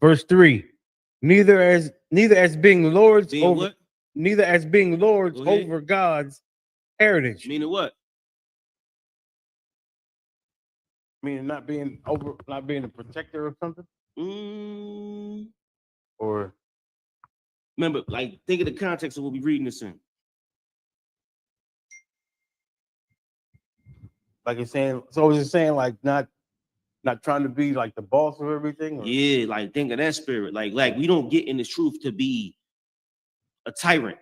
Verse 3. Neither as being lords Being over what? neither as being lords Go ahead. over God's heritage. Meaning what? Meaning not being the protector of something? Mm, Or remember, like, think of the context of what we're reading this in. like it's saying, so is it saying like not trying to be like the boss of everything? Or? Yeah, like think of that spirit. Like we don't get in this truth to be a tyrant.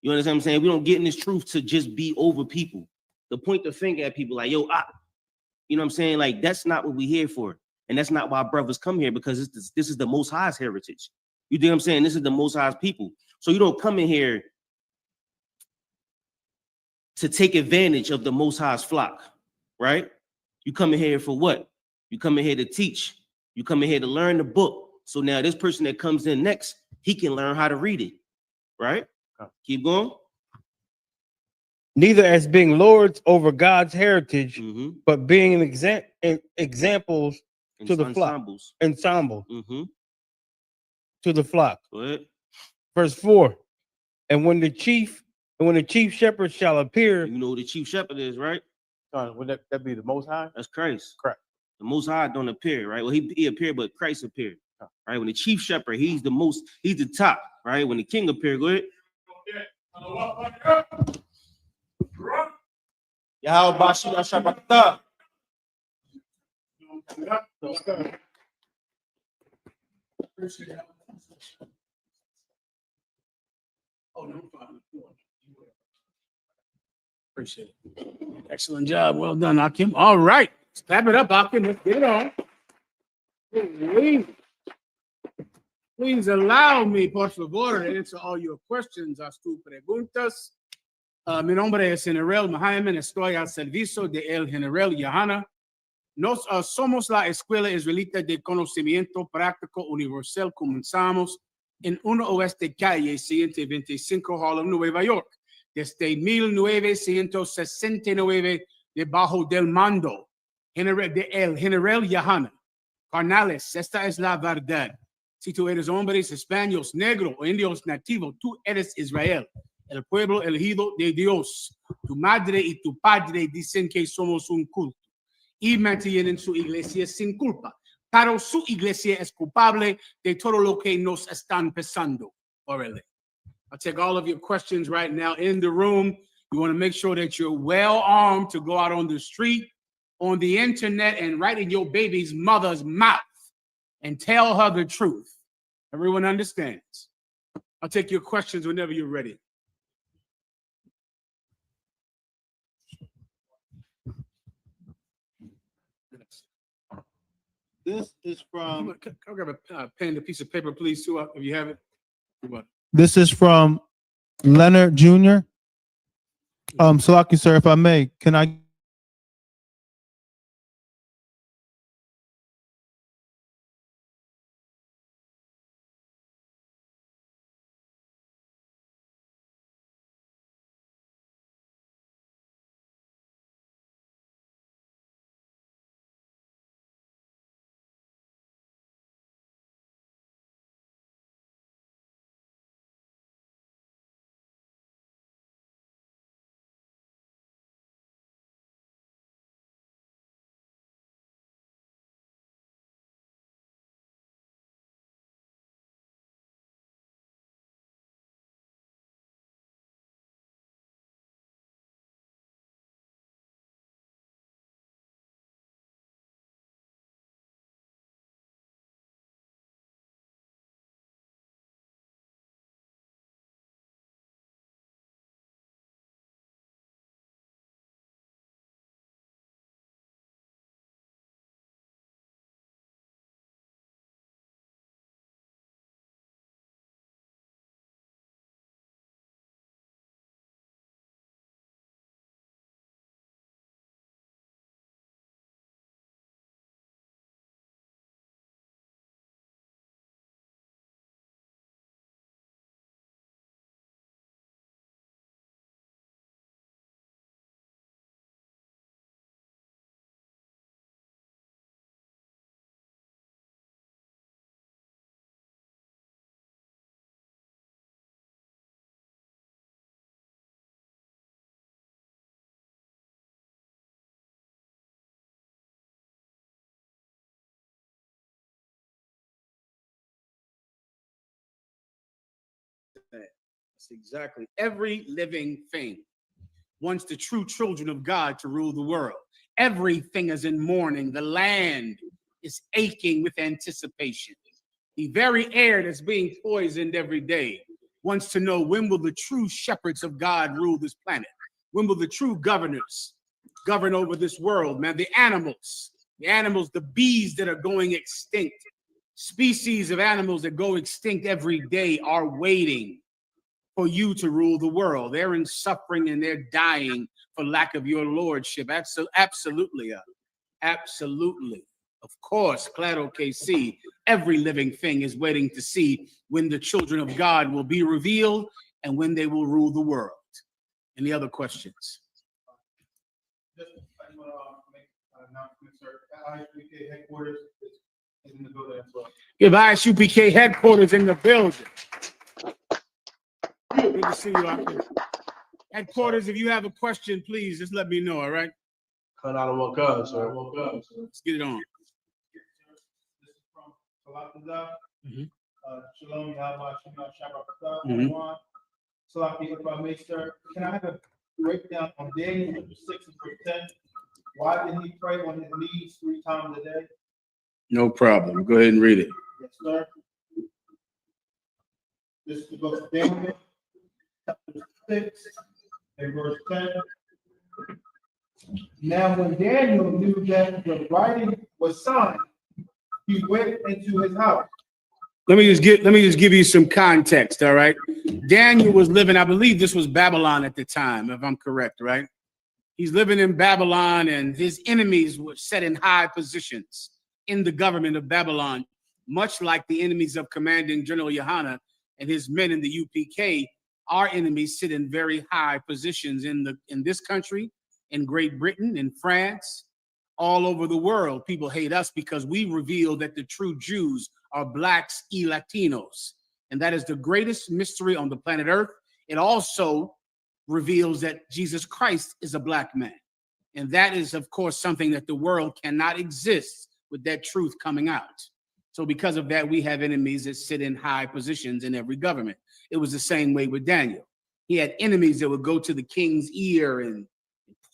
You understand what I'm saying? We don't get in this truth to just be over people. To point the finger at people like, yo, you know what I'm saying? Like, that's not what we're here for. And that's not why brothers come here, because this is the Most High's heritage. You know what I'm saying? This is the Most High's people. So you don't come in here to take advantage of the Most High's flock, right? You come in here for what? You come in here to teach. You come in here to learn the book. So now this person that comes in next, he can learn how to read it, right? Keep going. Neither as being lords over God's heritage, Mm-hmm. but being examples to the flock. Ensembles. Ensemble Mm-hmm. to the flock. Go ahead. Verse 4. And when the chief shepherd shall appear. You know who the chief shepherd is, right? Would that be the Most High? That's Christ. Correct. The Most High don't appear, right? Well, he appeared, but Christ appeared, right? When the chief shepherd, he's the top, right? When the king appeared, go ahead. Appreciate it. Excellent job. Well done, Akim. All right. Clap it up, Akim. Let's get it on. Please allow me, por favor, to answer all your questions, a tus preguntas. Mi nombre es General Mahayman. Estoy al servicio de el General Yahana. Nos somos la Escuela Israelita de Conocimiento Práctico Universal. Comenzamos en 1 Oeste Calle 125 Harlem, Nueva York. Desde 1969, debajo del mando de el General Yahana. Carnales, esta es la verdad. Si tú eres hombres, españoles, negros o indios nativos, tú eres Israel, el pueblo elegido de Dios. Tu madre y tu padre dicen que somos un culto y mantienen su iglesia sin culpa. Pero su iglesia es culpable de todo lo que nos están pasando. Already. I'll take all of your questions right now in the room. You want to make sure that you're well armed to go out on the street, on the internet, and right in your baby's mother's mouth and tell her the truth. Everyone understands. I'll take your questions whenever you're ready. This is from. I'll grab a pen and a piece of paper, please, too, if you have it. This is from Leonard Jr. Salaki, sir, if I may, can I That's exactly. Every living thing wants the true children of God to rule the world. Everything is in mourning. The land is aching with anticipation. The very air that's being poisoned every day wants to know, when will the true shepherds of God rule this planet? When will the true governors govern over this world, man? The animals, the bees that are going extinct, species of animals that go extinct every day are waiting for you to rule the world. They're in suffering and they're dying for lack of your lordship. Absolutely. Absolutely. Of course, Claro KC, every living thing is waiting to see when the children of God will be revealed and when they will rule the world. Any other questions? Just I want to make an announcement, sir. ISUPK headquarters is in the building as well. If ISUPK headquarters in the building. Good to see you out there. Headquarters, if you have a question, please just let me know, all right? N.W.O, sir. Let's get it on. This is from Salatiza. Mhm. Shalom, Yahweh, Shema, Shabbat, Mhm. One. Salati, if I may, sir, can I have a breakdown on Daniel chapter 6 and verse 10? Why did he pray on his knees 3 times a day? No problem. Go ahead and read it. Yes, sir. This is the book of Daniel, chapter 6 and verse 10. Now, when Daniel knew that the writing was signed, he went into his house. Let me just give you some context, all right? Daniel was living, I believe this was Babylon at the time, if I'm correct, right? He's living in Babylon, and his enemies were set in high positions in the government of Babylon, much like the enemies of Commanding General Yohana and his men in the UPK. Our enemies sit in very high positions in this country, in Great Britain, in France, all over the world. People hate us because we reveal that the true Jews are blacks y Latinos. And that is the greatest mystery on the planet Earth. It also reveals that Jesus Christ is a black man. And that is, of course, something that the world cannot exist with that truth coming out. So because of that, we have enemies that sit in high positions in every government. It was the same way with Daniel. He had enemies that would go to the king's ear and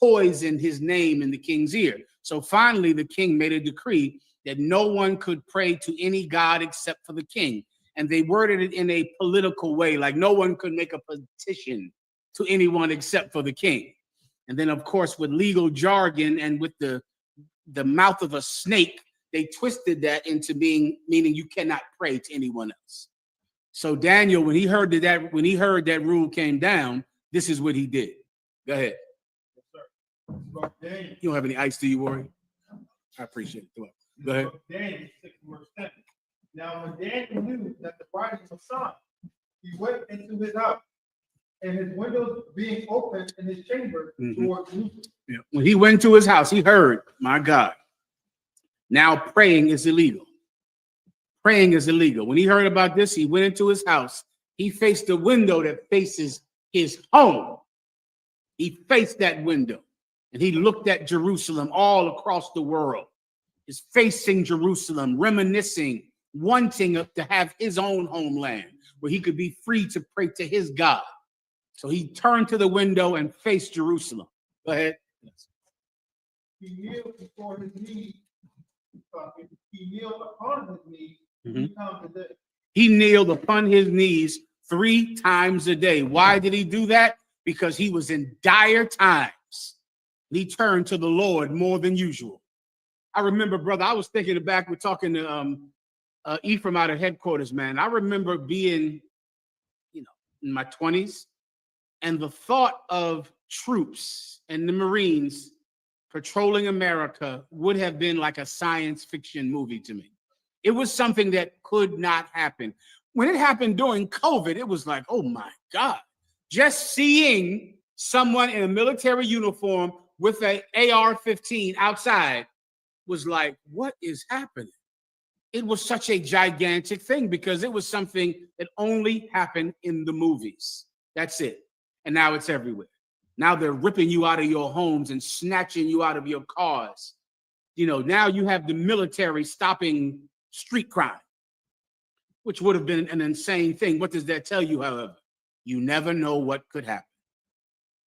poison his name in the king's ear. So finally, the king made a decree that no one could pray to any god except for the king. And they worded it in a political way, like no one could make a petition to anyone except for the king. And then, of course, with legal jargon and with the mouth of a snake, they twisted that into meaning you cannot pray to anyone else. So Daniel, when he heard that rule came down, this is what he did. Go ahead. You don't have any ice, do you, Warren? I appreciate it. Go ahead. Daniel 6 verse 10. Now, when Daniel knew that the writing was signed, he went into his house, and his windows being open in his chamber toward Jerusalem. Yeah. When he went to his house, he heard, my God, now praying is illegal. Praying is illegal. When he heard about this, he went into his house. He faced the window that faces his home. He faced that window, and he looked at Jerusalem all across the world. Is facing Jerusalem, reminiscing, wanting to have his own homeland where he could be free to pray to his God. So he turned to the window and faced Jerusalem. Go ahead. He kneeled before his knees. He kneeled upon his knees 3 times a day. He kneeled upon his knees 3 times a day. Why did he do that? Because he was in dire times. He turned to the Lord more than usual. I remember, brother, I was thinking back, we're talking to Ephraim out of headquarters, man. I remember being, in my 20s, and the thought of troops and the Marines patrolling America would have been like a science fiction movie to me. It was something that could not happen. When it happened during COVID, it was like, oh my God. Just seeing someone in a military uniform with an AR-15 outside was like, what is happening? It was such a gigantic thing because it was something that only happened in the movies. That's it. And now it's everywhere. Now they're ripping you out of your homes and snatching you out of your cars. Now you have the military stopping street crime, which would have been an insane thing. What does that tell you, however? You never know what could happen.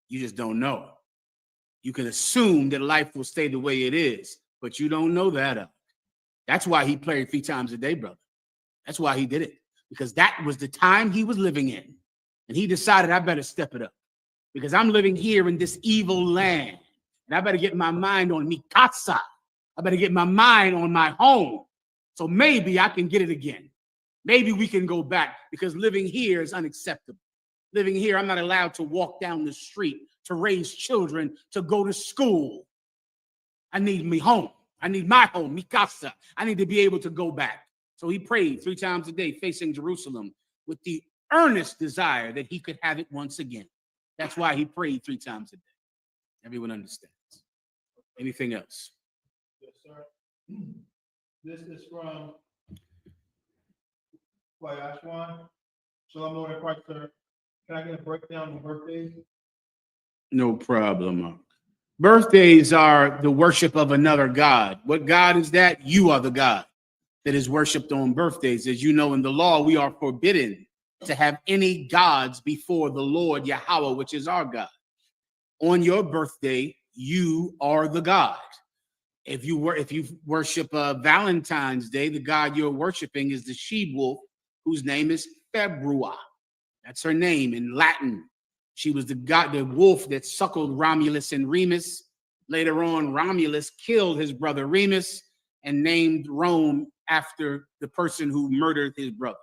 You just don't know. You can assume that life will stay the way it is, but you don't know that. That's why he prayed 3 times a day, brother. That's why he did it, because that was the time he was living in. And he decided, I better step it up, because I'm living here in this evil land. And I better get my mind on Mikasa. I better get my mind on my home. So maybe I can get it again. Maybe we can go back, because living here is unacceptable. Living here, I'm not allowed to walk down the street, to raise children, to go to school. I need me home. I need my home, Mikasa. I need to be able to go back. So he prayed 3 times a day, facing Jerusalem, with the earnest desire that he could have it once again. That's why he prayed 3 times a day. Everyone understands. Anything else? Yes, sir. This is from Ashwan. Shalom, Lord in Christ, sir. Can I get a breakdown of birthdays? No problem. Birthdays are the worship of another God. What God is that? You are the God that is worshipped on birthdays. As you know, in the law, we are forbidden to have any gods before the Lord Yahweh, which is our God. On your birthday, you are the God. If you worship Valentine's Day, the God you're worshiping is the she-wolf, whose name is Februa. That's her name in Latin. She was the wolf that suckled Romulus and Remus. Later on, Romulus killed his brother Remus and named Rome after the person who murdered his brother.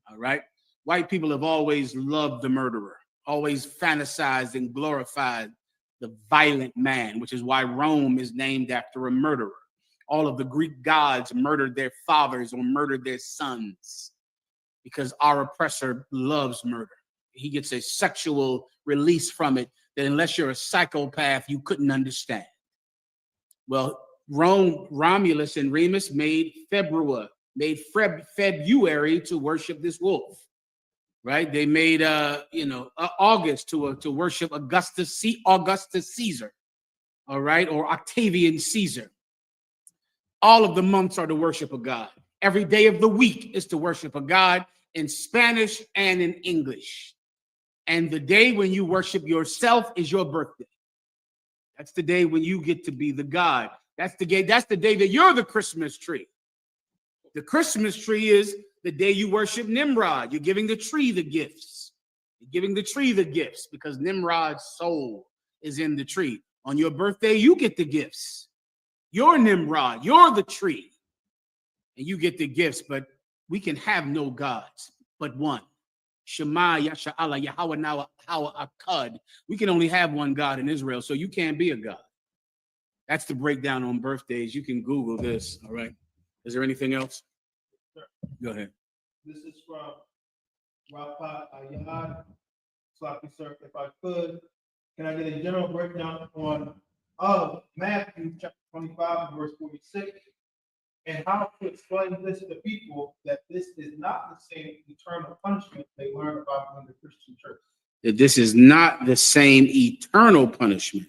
All right. White people have always loved the murderer, always fantasized and glorified the violent man, which is why Rome is named after a murderer. All of the Greek gods murdered their fathers or murdered their sons, because our oppressor loves murder. He gets a sexual release from it that, unless you're a psychopath, you couldn't understand. Well, Romulus and Remus made February to worship this wolf, right? They made August to worship Augustus Caesar, all right, or Octavian Caesar. All of the months are to worship a God. Every day of the week is to worship a God, in Spanish and in English. And the day when you worship yourself is your birthday. That's the day when you get to be the God. That's the day that you're the Christmas tree. The Christmas tree is the day you worship Nimrod. You're giving the tree the gifts. You're giving the tree the gifts because Nimrod's soul is in the tree. On your birthday, you get the gifts. You're Nimrod. You're the tree. And you get the gifts, but we can have no gods but one. Shema Yasha Allah Yahweh Nawa Hawa Akkad. We can only have one God in Israel, so you can't be a God. That's the breakdown on birthdays. You can Google this. All right. Is there anything else? Sure. Go ahead. This is from Rafa Ayad. Sloppy, sir, if I could, can I get a general breakdown of Matthew chapter 25, verse 46, and how to explain this to people that this is not the same eternal punishment they learn about in the Christian church? That this is not the same eternal punishment.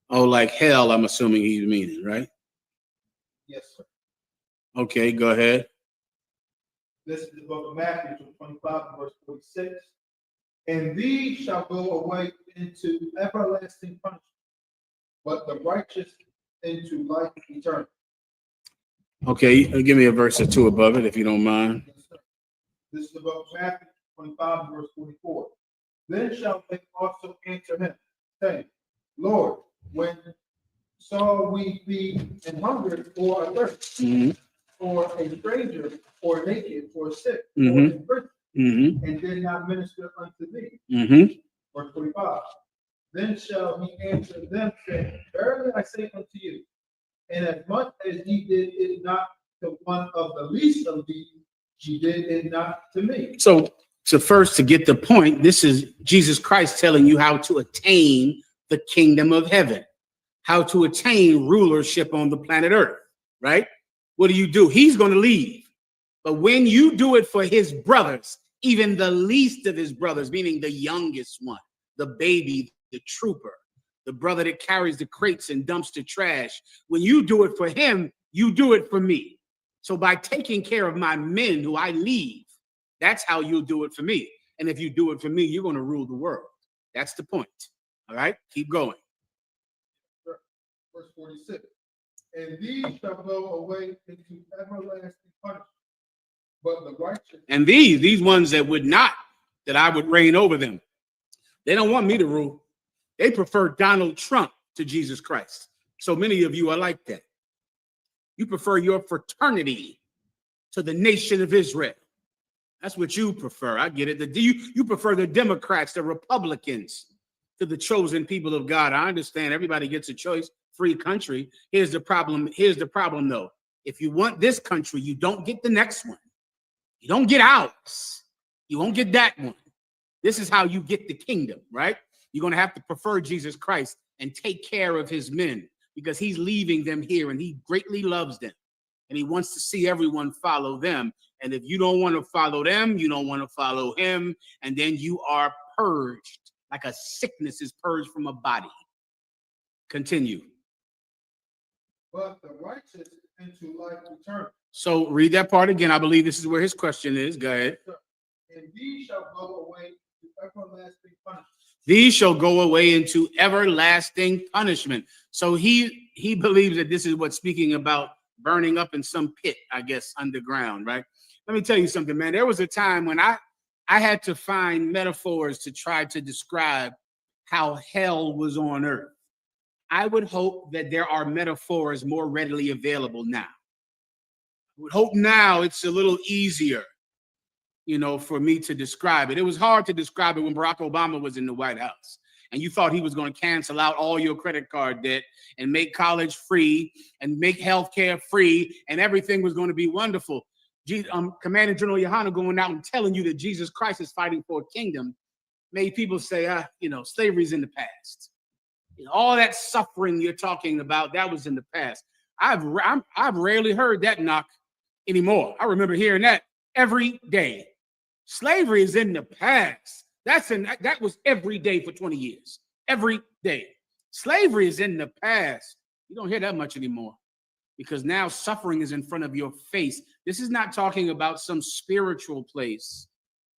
Oh, like hell, I'm assuming he's meaning, right? Yes, sir. Okay, go ahead. This is the book of Matthew, 25, verse 46. And these shall go away into everlasting punishment, but the righteous into life eternal. Okay, give me a verse or two above it, if you don't mind. Yes, sir. This is the book of Matthew 25, verse 44. Then shall they also answer him, saying, Lord, when saw we thee and hungered or athirst, or a stranger, or naked, or sick, or in prison, and did not minister unto thee? Verse 45. Then shall he answer them, saying, Verily I say unto you, and as much as ye did it not to one of the least of these, ye did it not to me. So first, to get the point, this is Jesus Christ telling you how to attain the kingdom of heaven, how to attain rulership on the planet Earth, right? What do? He's going to leave. But when you do it for his brothers, even the least of his brothers, meaning the youngest one, the baby, the trooper, the brother that carries the crates and dumps the trash, when you do it for him, you do it for me. So by taking care of my men who I leave, that's how you'll do it for me. And if you do it for me, you're going to rule the world. That's the point. All right, keep going. Verse 46. And these shall go away into everlasting punishment. But the righteous. And these ones that would not, that I would reign over them. They don't want me to rule. They prefer Donald Trump to Jesus Christ. So many of you are like that. You prefer your fraternity to the nation of Israel. That's what you prefer. I get it. You prefer the Democrats, the Republicans to the chosen people of God. I understand everybody gets a choice, free country. Here's the problem. Here's the problem, though. If you want this country, you don't get the next one. You don't get ours. You won't get that one. This is how you get the kingdom, right? You're going to have to prefer Jesus Christ and take care of his men because he's leaving them here and he greatly loves them. And he wants to see everyone follow them. And if you don't want to follow them, you don't want to follow him. And then you are purged like a sickness is purged from a body. Continue. But the righteous into life eternal. So read that part again. I believe this is where his question is. Go ahead. And these shall go away to everlasting punishment. These shall go away into everlasting punishment. So he believes that this is what's speaking about burning up in some pit, I guess, underground, right? Let me tell you something, man. There was a time when I had to find metaphors to try to describe how hell was on earth. I would hope that there are metaphors more readily available now. I would hope now it's a little easier, for me to describe it. It was hard to describe it when Barack Obama was in the White House and you thought he was going to cancel out all your credit card debt and make college free and make healthcare free and everything was going to be wonderful. Commander General Yohana going out and telling you that Jesus Christ is fighting for a kingdom made people say, slavery's in the past. All that suffering you're talking about, that was in the past. I've rarely heard that knock anymore. I remember hearing that every day. Slavery is in the past. That was every day for 20 years. Every day. Slavery is in the past. You don't hear that much anymore because now suffering is in front of your face. This is not talking about some spiritual place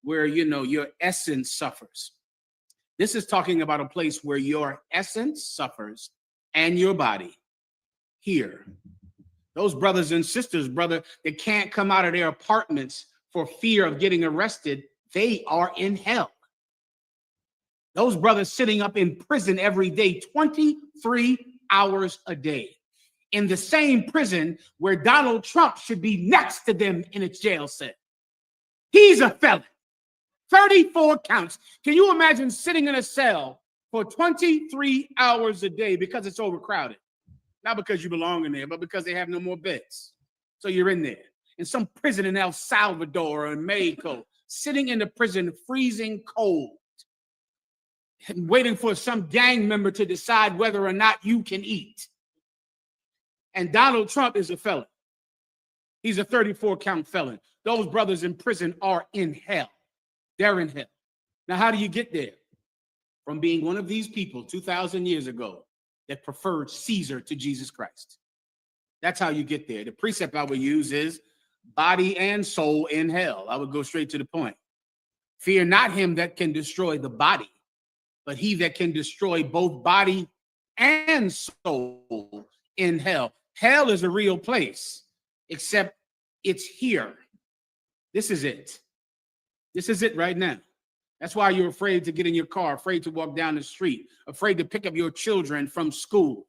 where, your essence suffers. This is talking about a place where your essence suffers and your body here. Those brothers and sisters, brother, that can't come out of their apartments for fear of getting arrested, they are in hell. Those brothers sitting up in prison every day, 23 hours a day, in the same prison where Donald Trump should be next to them in a jail cell. He's a felon. 34 counts. Can you imagine sitting in a cell for 23 hours a day because it's overcrowded? Not because you belong in there, but because they have no more beds. So you're in there. In some prison in El Salvador or in Mexico, sitting in the prison, freezing cold, and waiting for some gang member to decide whether or not you can eat. And Donald Trump is a felon. He's a 34-count felon. Those brothers in prison are in hell. They're in hell. Now, how do you get there? From being one of these people 2,000 years ago that preferred Caesar to Jesus Christ. That's how you get there. The precept I would use is body and soul in hell. I would go straight to the point. Fear not him that can destroy the body, but he that can destroy both body and soul in hell. Hell is a real place, except it's here. This is it. This is it right now. That's why you're afraid to get in your car, afraid to walk down the street, afraid to pick up your children from school.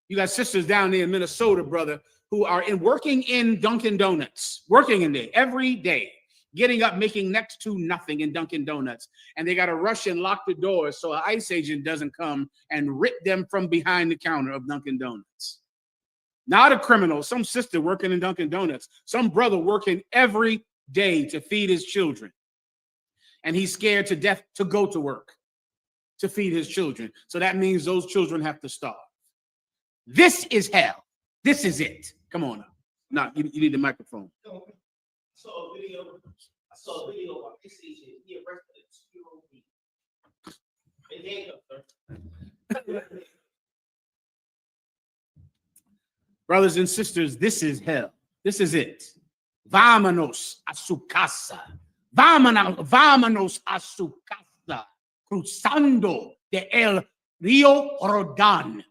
You got sisters down there in Minnesota, brother, who are working in Dunkin' Donuts, working in there every day, getting up, making next to nothing in Dunkin' Donuts. And they got to rush and lock the doors so an ICE agent doesn't come and rip them from behind the counter of Dunkin' Donuts. Not a criminal, some sister working in Dunkin' Donuts, some brother working every day to feed his children. And he's scared to death to go to work to feed his children. So that means those children have to starve. This is hell. This is it. Come on now. No, you need the microphone. I saw a video of this agent. He arrested a 2-year-old. In handcuffs, Brothers and sisters, this is hell. This is it. Vámonos a su casa. Vámonos a su casa, cruzando de el río Jordán.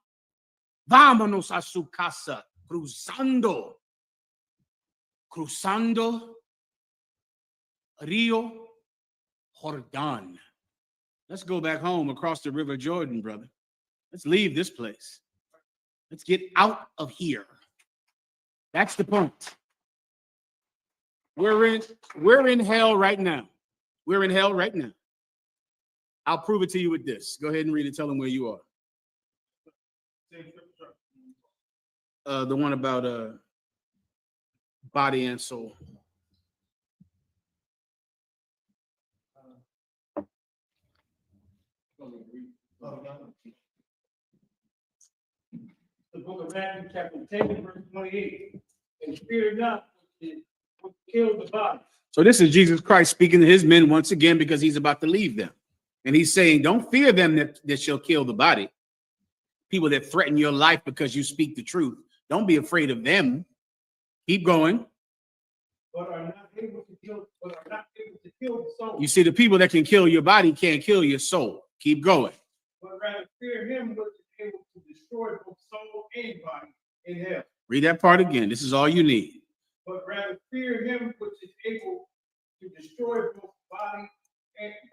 Vámonos a su casa, cruzando Río Jordán. Let's go back home across the River Jordan, brother. Let's leave this place. Let's get out of here. That's the point. We're in hell right now. We're in hell right now. I'll prove it to you with this. Go ahead and read it. Tell them where you are. The one about body and soul. The book of Matthew, chapter 10, verse 28. And fear not what kills the body. So this is Jesus Christ speaking to his men once again because he's about to leave them. And he's saying, don't fear them that shall kill the body. People that threaten your life because you speak the truth. Don't be afraid of them. Keep going. But are not able to kill the soul. You see, the people that can kill your body can't kill your soul. Keep going. But rather fear him which is able to destroy both soul and body in hell. Read that part again. This is all you need. But rather fear him which is able to destroy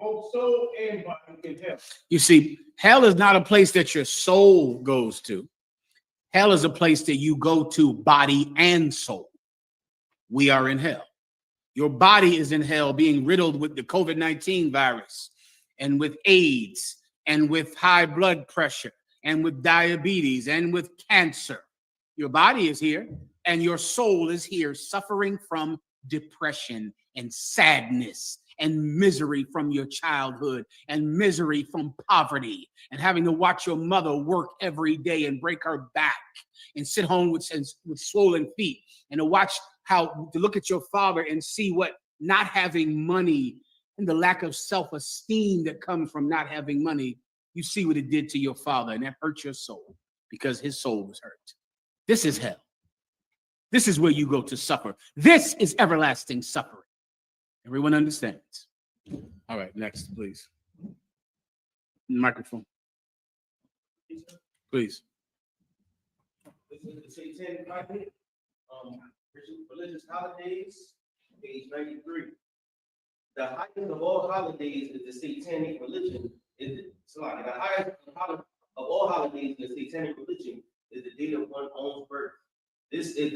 both soul and body in hell. You see, hell is not a place that your soul goes to. Hell is a place that you go to body and soul. We are in hell. Your body is in hell, being riddled with the COVID-19 virus and with AIDS and with high blood pressure and with diabetes and with cancer. Your body is here and your soul is here suffering from depression and sadness and misery from your childhood and misery from poverty and having to watch your mother work every day and break her back and sit home with swollen feet and to look at your father and see what not having money and the lack of self-esteem that comes from not having money, you see what it did to your father, and that hurt your soul because his soul was hurt. This is hell. This is where you go to suffer. This is everlasting suffering. Everyone understands. All right, next, please. Microphone. Please. This is the Satanic Bible. Religious holidays, page 93. The highest of all holidays is the Satanic religion. The highest of all holidays in the Satanic religion is the date of one's own birth. This is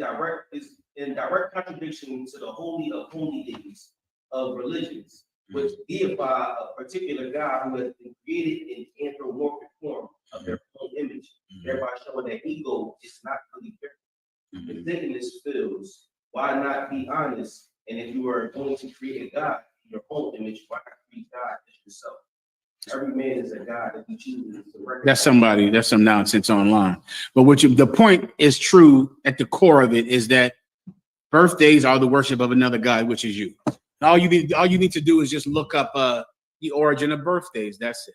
in direct contradiction to the holy of holy days of religions, which deify a particular God who has been created in anthropomorphic form of their own image, thereby showing that ego is not really fair. If Satanists feels, why not be honest? And if you are going to create a God in your own image, why not create God as yourself? Every man is a God if he chooses to recognize. That's some nonsense online. But the point is true at the core of it is that birthdays are the worship of another God, which is you. All you need to do is just look up the origin of birthdays. That's it.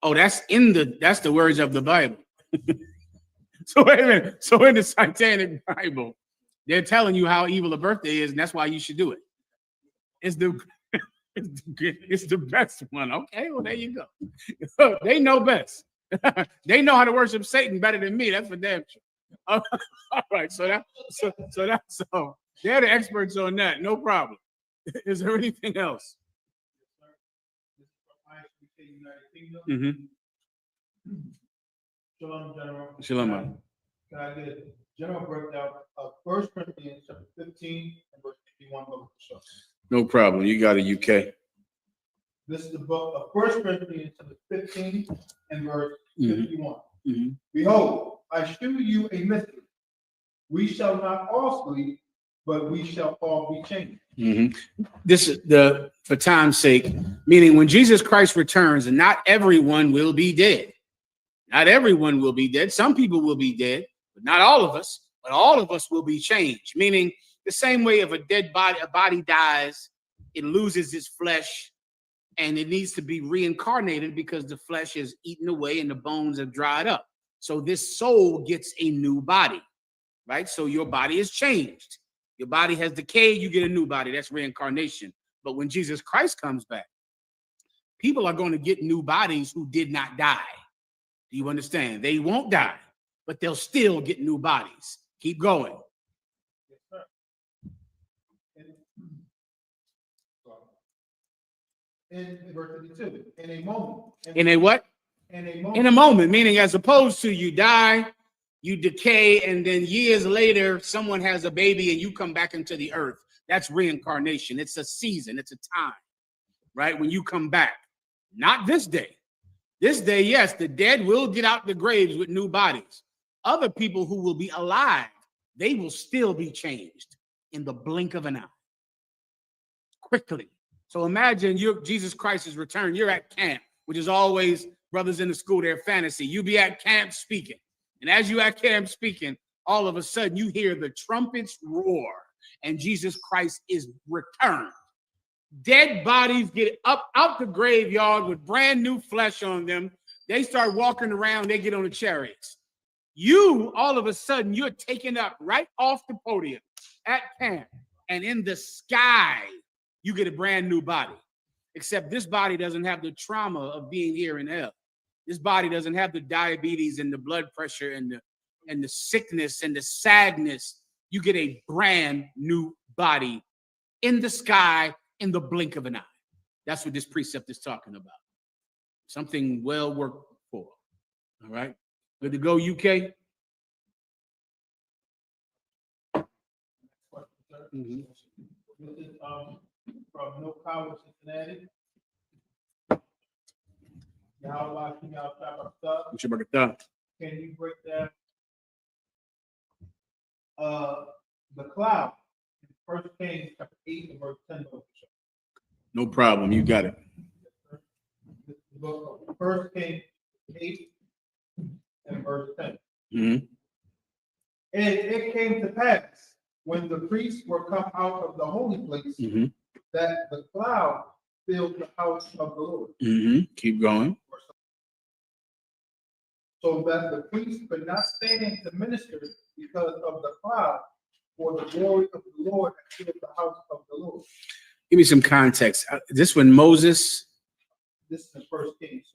Oh, that's the words of the Bible. So wait a minute. So in the Satanic Bible, they're telling you how evil a birthday is, and that's why you should do it. It's the best one. Okay, well there you go. They know best. They know how to worship Satan better than me. That's for damn sure. All right, so that's so they're the experts on that. No problem. Is there anything else? Mm-hmm. Shalom, General. Shalom. Can I get a general breakdown of 1 Corinthians chapter 15 and verse 51 of the show? No problem. You got it, UK. This is the book of 1 Corinthians chapter 15 and verse 51. Mm-hmm. Behold, I shew you a mystery. We shall not all sleep, but we shall all be changed. Mm-hmm. This is for time's sake, meaning when Jesus Christ returns, and not everyone will be dead. Not everyone will be dead. Some people will be dead, but not all of us. But all of us will be changed. Meaning the same way if a body dies, it loses its flesh, and it needs to be reincarnated because the flesh is eaten away and the bones have dried up. So this soul gets a new body, right? So your body is changed. Your body has decayed, you get a new body. That's reincarnation. But when Jesus Christ comes back, people are going to get new bodies who did not die. Do you understand? They won't die, but they'll still get new bodies. Keep going. Yes, sir. In verse 52, in a moment. In a what? In a moment. In a moment, meaning as opposed to you die, you decay, and then years later, someone has a baby and you come back into the earth. That's reincarnation. It's a season, it's a time, right? When you come back. Not this day. This day, yes, the dead will get out the graves with new bodies. Other people who will be alive, they will still be changed in the blink of an eye. Quickly. So imagine Jesus Christ's return. You're at camp, which is always brothers in the school, their fantasy. You be at camp speaking. And as you at camp speaking, all of a sudden you hear the trumpets roar and Jesus Christ is returned. Dead bodies get up out the graveyard with brand new flesh on them. They start walking around, they get on the chariots. You, all of a sudden, you're taken up right off the podium at camp. And in the sky, you get a brand new body. Except this body doesn't have the trauma of being here in hell. This body doesn't have the diabetes and the blood pressure and the sickness and the sadness. You get a brand new body in the sky in the blink of an eye. That's what this precept is talking about. Something well worked for. All right. Good to go, UK? Mm-hmm. This is from N.W.O, Cincinnati. Can you break down the cloud? First Kings chapter 8 and verse 10. No problem. You got it. First Kings 8 and verse 10. Mm-hmm. And it came to pass when the priests were come out of the holy place Mm-hmm. that the cloud filled the house of the Lord. Mm-hmm. Keep going. So that the priests could not stand to minister because of the cloud, for the glory of the Lord had filled the house of the Lord. Give me some context. This when Moses. This is the first Kings.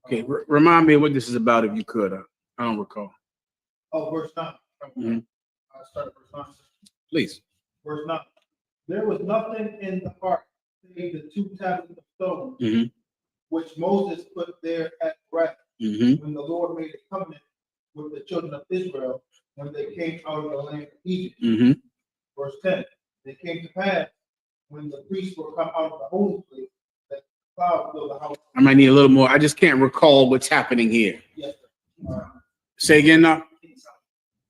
Okay, remind me what this is about if you could. I don't recall. Oh, verse 9. Mm-hmm. I'll start at verse 9. Please. Verse 9. There was nothing in the ark save the 2 tablets of stone, Mm-hmm. which Moses put there at rest Mm-hmm. when the Lord made a covenant with the children of Israel when they came out of the land of Egypt. Mm-hmm. Verse 10. It came to pass when the priests were come out of the holy place that the cloud filled the house. I might need a little more. I just can't recall what's happening here. Yes, sir. Say again now.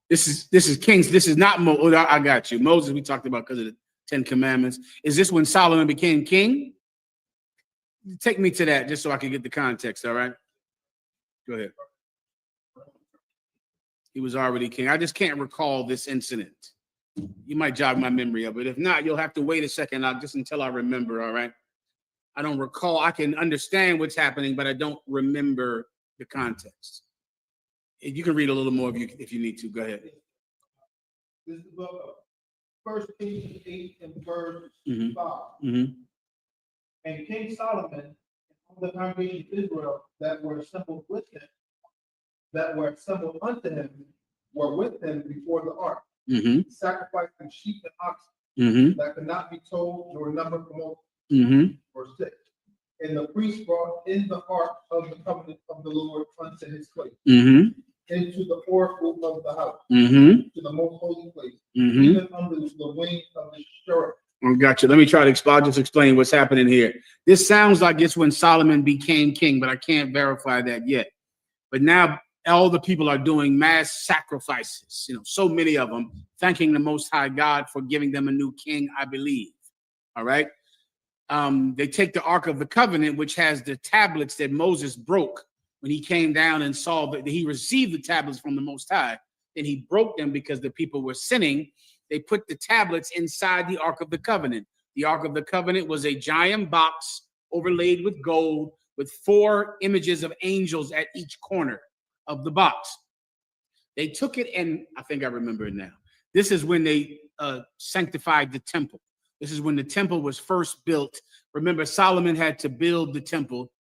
This is Kings. This is not I got you. Moses, we talked about because of the 10 Commandments. Is this when Solomon became king? Take me to that just so I can get the context, all right? Go ahead. He was already king. I just can't recall this incident. You might jog my memory of it. If not, you'll have to wait a second just until I remember, all right? I don't recall. I can understand what's happening, but I don't remember the context. You can read a little more if you need to. Go ahead. This is the book of First Kings 8 and verse Mhm. 5. Mm-hmm. And King Solomon and all the congregation of Israel that were assembled with him, that were assembled unto him, were with him before the ark, Mm-hmm. sacrificing sheep and oxen Mm-hmm. that could not be told nor numbered from all. Mm-hmm. Verse 6. And the priest brought in the ark of the covenant of the Lord unto his place, Mm-hmm. into the oracle of the house, Mm-hmm. to the most holy place, Mm-hmm. even under the wing of the cherub. I got you. Let me try to explain. I'll just explain what's happening here. This sounds like it's when Solomon became king, but I can't verify that yet. But now all the people are doing mass sacrifices, so many of them, thanking the Most High God for giving them a new king, I believe. All right. They take the Ark of the Covenant, which has the tablets that Moses broke when he came down and saw that he received the tablets from the Most High. Then he broke them because the people were sinning. They put the tablets inside the Ark of the Covenant. The Ark of the Covenant was a giant box overlaid with gold with 4 images of angels at each corner of the box. They took it, and I think I remember it now. This is when they sanctified the temple. This is when the temple was first built. Remember, Solomon had to build the temple.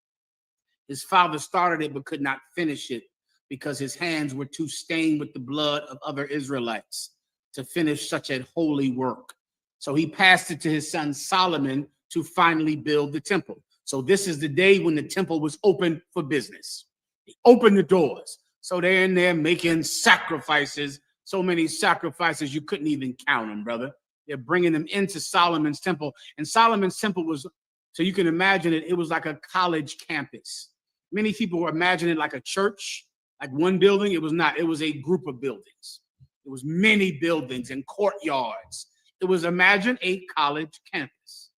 His father started it but could not finish it because his hands were too stained with the blood of other Israelites to finish such a holy work. So he passed it to his son Solomon to finally build the temple. So this is the day when the temple was open for business. He opened the doors. So they're in there making sacrifices, so many sacrifices you couldn't even count them, brother. They're bringing them into Solomon's temple. And Solomon's temple was, so you can imagine it, it was like a college campus. Many people were imagining it like a church, like one building. It was not. It was a group of buildings. It was many buildings and courtyards. It was, imagine, a college campus.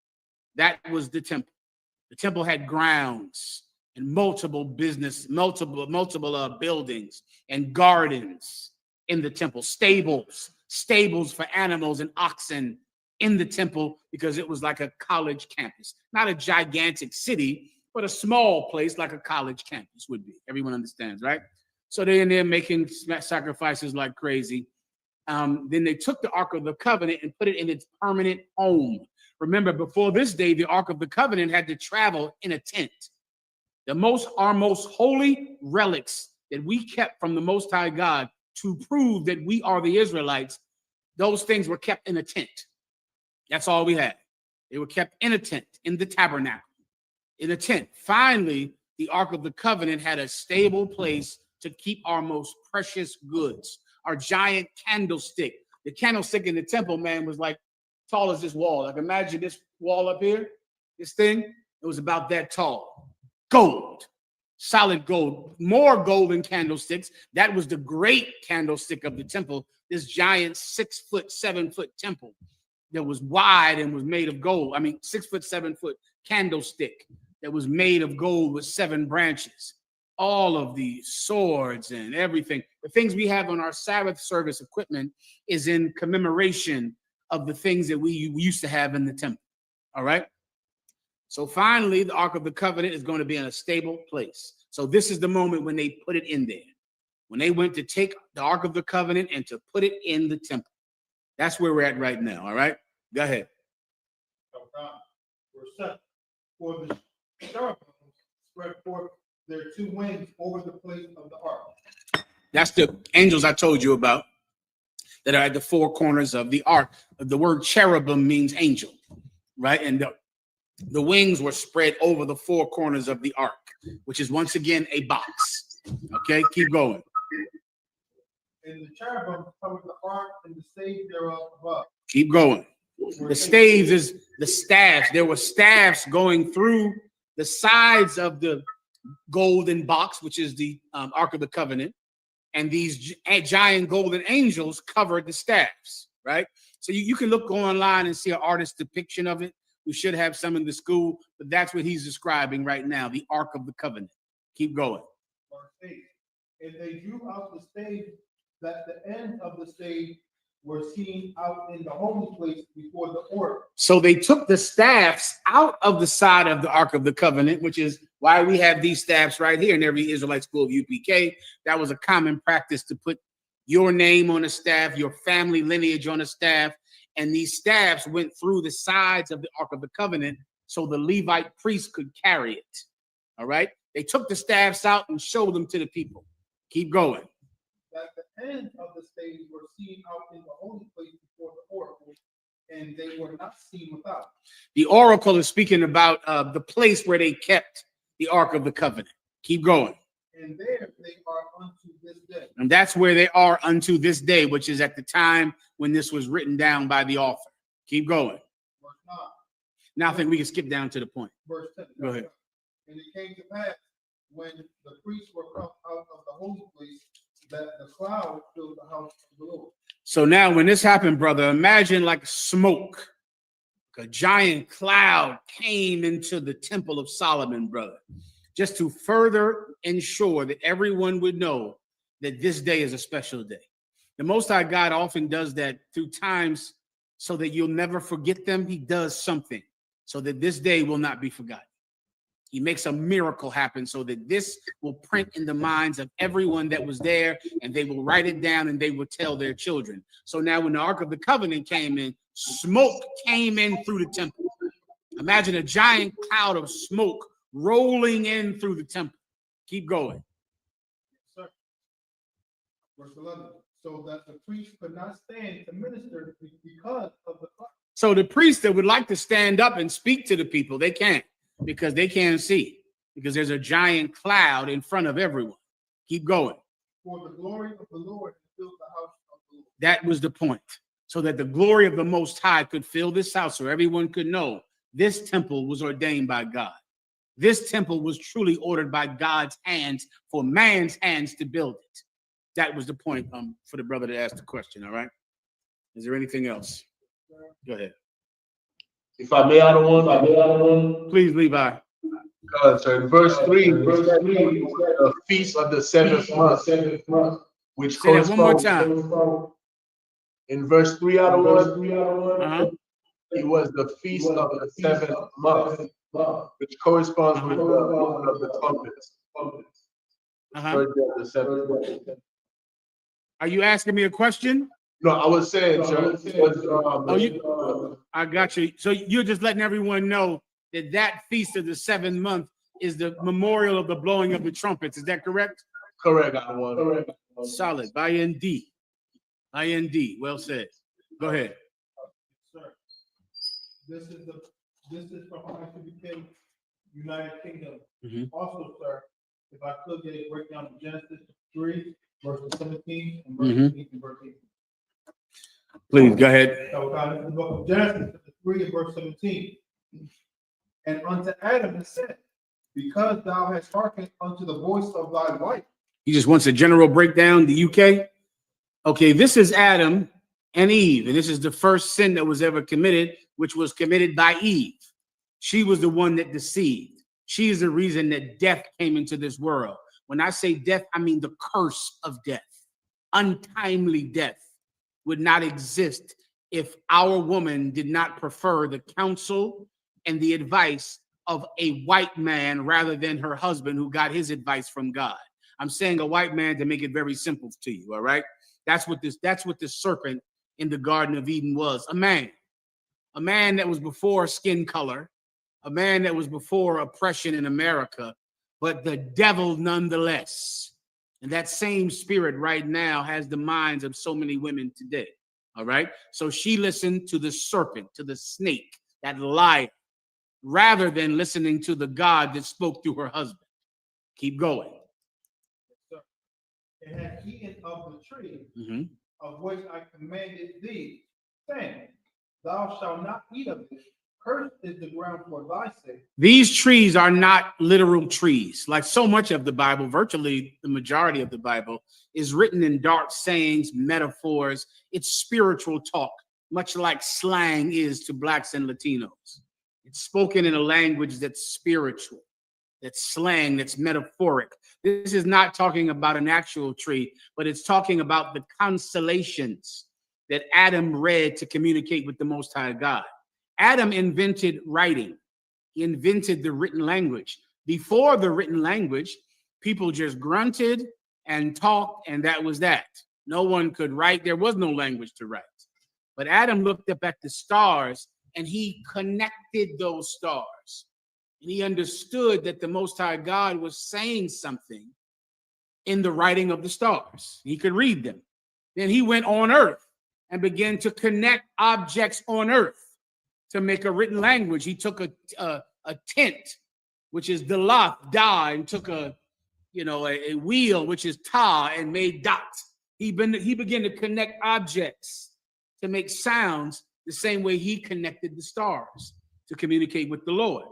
That was the temple. The temple had grounds and multiple buildings and gardens in the temple, stables for animals and oxen in the temple, because it was like a college campus, not a gigantic city, but a small place like a college campus would be. Everyone understands, right? So they're in there making sacrifices like crazy. Then they took the Ark of the Covenant and put it in its permanent home. Remember, before this day, the Ark of the Covenant had to travel in a tent. Our most holy relics that we kept from the Most High God to prove that we are the Israelites, those things were kept in a tent. That's all we had. They were kept in a tent, in the tabernacle, in a tent. Finally, the Ark of the Covenant had a stable place to keep our most precious goods. Our giant candlestick. The candlestick in the temple, man, was like tall as this wall. Like, imagine this wall up here, this thing, it was about that tall. Gold, solid gold, more golden candlesticks. That was the great candlestick of the temple, this giant 6 foot, 7 foot temple that was wide and was made of gold. 6 foot, 7 foot candlestick that was made of gold with 7 branches. All of the swords and everything, the things we have on our Sabbath service equipment, is in commemoration of the things that we used to have in the temple. All right. So finally, the Ark of the Covenant is going to be in a stable place. So this is the moment when they put it in there, when they went to take the Ark of the Covenant and to put it in the temple. That's where we're at right now. All right. Go ahead. Verse 7. For the cherubims spread forth their 2 wings over the place of the ark. That's the angels I told you about that are at the 4 corners of the ark. The word cherubim means angel, right? And the wings were spread over the 4 corners of the ark, which is once again a box. Okay, keep going. And the cherubim covered the ark and the staves thereof above. Keep going. The staves is the staffs. There were staffs going through the sides of the golden box, which is the Ark of the Covenant, and these giant golden angels covered the staffs, right? So you can look online and see an artist's depiction of it. We should have some in the school, but that's what he's describing right now, the Ark of the Covenant. Keep going. Verse 8. And they drew out the stave, that the end of the stave were seen out in the holy place before the ark. So they took the staffs out of the side of the Ark of the Covenant, which is why we have these staffs right here in every Israelite school of UPK. That was a common practice, to put your name on a staff, your family lineage on a staff. And these staffs went through the sides of the Ark of the Covenant so the Levite priest could carry it. All right. They took the staffs out and showed them to the people. Keep going. That the end of the staves were seen out in the holy place before the oracle, and they were not seen without. The oracle is speaking about the place where they kept the Ark of the Covenant. Keep going. And there they are unto this day. And that's where they are unto this day, which is at the time when this was written down by the author. Keep going. Verse 9. Now I think we can skip down to the point. Verse 10. Go ahead. And it came to pass, when the priests were come out of the holy place, that the cloud filled the house of the Lord. So now when this happened, brother, imagine like smoke. A giant cloud came into the temple of Solomon, brother, just to further ensure that everyone would know that this day is a special day. The Most High God often does that through times so that you'll never forget them. He does something so that this day will not be forgotten. He makes a miracle happen so that this will print in the minds of everyone that was there, and they will write it down and they will tell their children. So now when the Ark of the Covenant came in, smoke came in through the temple. Imagine a giant cloud of smoke rolling in through the temple. Keep going. Sir. Verse 11. So that the priest could not stand to minister because of the cloud. So the priests that would like to stand up and speak to the people, they can't, because they can't see, because there's a giant cloud in front of everyone. Keep going. For the glory of the Lord filled the house of the Lord. That was the point. So that the glory of the Most High could fill this house, so everyone could know this temple was ordained by God. This temple was truly ordered by God's hands for man's hands to build it. That was the point for the brother to ask the question, all right? Is there anything else? Go ahead. If I may add one, Please, Levi. so in verse 3, the feast of the seventh month, which Say that one more corresponds time. in verse 3 out of 1, Uh-huh. it was the feast of the seventh month, which corresponds with the blowing of the trumpets. Uh-huh. Birthday of the seventh month. Are you asking me a question? No, I was saying, sir, I got you. So you're just letting everyone know that that feast of the seventh month is the memorial of the blowing of the trumpets. Is that correct? correct, out of 1. Solid. IND. IND. Well said. Go ahead. Sir, this is from how to become United Kingdom. Mhm. Also, sir, if I could get a breakdown of Genesis 3, verse 17 and verse Mhm. 8 and verse 18. Please go ahead. So God, this is the book of Genesis, 3 and verse 17. And unto Adam it said, because thou hast hearkened unto the voice of thy wife. He just wants a general breakdown, the UK. Okay, this is Adam and Eve, and this is the first sin that was ever committed, which was committed by Eve. She was the one that deceived. She is the reason that death came into this world. When I say death, I mean the curse of death. Untimely death would not exist if our woman did not prefer the counsel and the advice of a white man rather than her husband who got his advice from God. I'm saying a white man to make it very simple to you, all right? That's what the serpent in the Garden of Eden was, a man that was before skin color, a man that was before oppression in America, but the devil nonetheless. And that same spirit right now has the minds of so many women today. All right. So she listened to the serpent, to the snake, that liar, rather than listening to the God that spoke through her husband. Keep going. And had eaten of the tree Mhm. of which I commanded thee, saying, thou shalt not eat of it. Cursed is the ground for thy sake. These trees are not literal trees. Like so much of the Bible, virtually the majority of the Bible is written in dark sayings, metaphors. It's spiritual talk, much like slang is to Blacks and Latinos. It's spoken in a language that's spiritual, that's slang, that's metaphoric. This is not talking about an actual tree, but it's talking about the constellations that Adam read to communicate with the Most High God. Adam invented writing. He invented the written language. Before the written language, people just grunted and talked, and that was that. No one could write. There was no language to write. But Adam looked up at the stars, and he connected those stars. And he understood that the Most High God was saying something in the writing of the stars. He could read them. Then he went on earth and began to connect objects on earth to make a written language. He took a tent, which is dalath, da, and took a wheel, which is ta, and made dot. He began to connect objects to make sounds the same way he connected the stars to communicate with the Lord,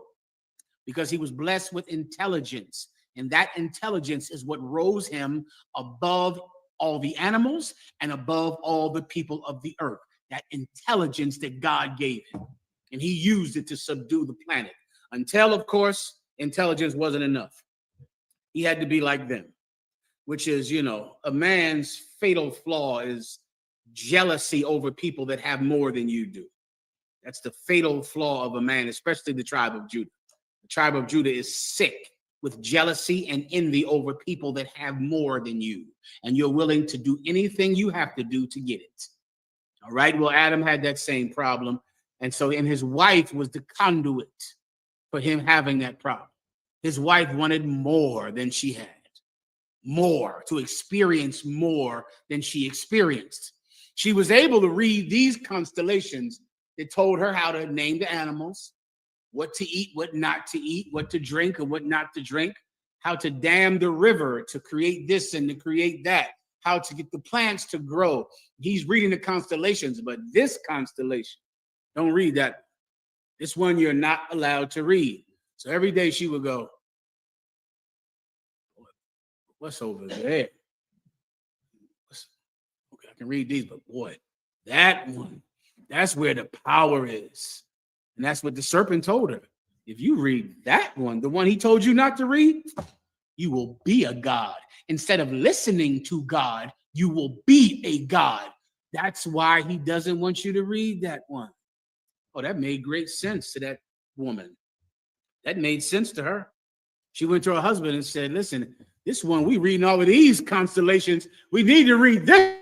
because he was blessed with intelligence. And that intelligence is what rose him above all the animals and above all the people of the earth. That intelligence that God gave him. And he used it to subdue the planet until, of course, intelligence wasn't enough. He had to be like them, which is, a man's fatal flaw is jealousy over people that have more than you do. That's the fatal flaw of a man, especially the tribe of Judah. The tribe of Judah is sick with jealousy and envy over people that have more than you, and you're willing to do anything you have to do to get it. All right. Well, Adam had that same problem. And so, and his wife was the conduit for him having that problem. His wife wanted more than she had, more, to experience more than she experienced. She was able to read these constellations that told her how to name the animals, what to eat, what not to eat, what to drink and what not to drink, how to dam the river to create this and to create that, how to get the plants to grow. He's reading the constellations, but this constellation, don't read that. This one you're not allowed to read. So every day she would go, what's over there? Okay, I can read these, but boy, that one, that's where the power is. And that's what the serpent told her. If you read that one, the one he told you not to read, you will be a god. Instead of listening to God, you will be a god. That's why he doesn't want you to read that one. Oh, that made great sense to that woman. That made sense to her. She went to her husband and said, listen, this one, we reading all of these constellations. We need to read this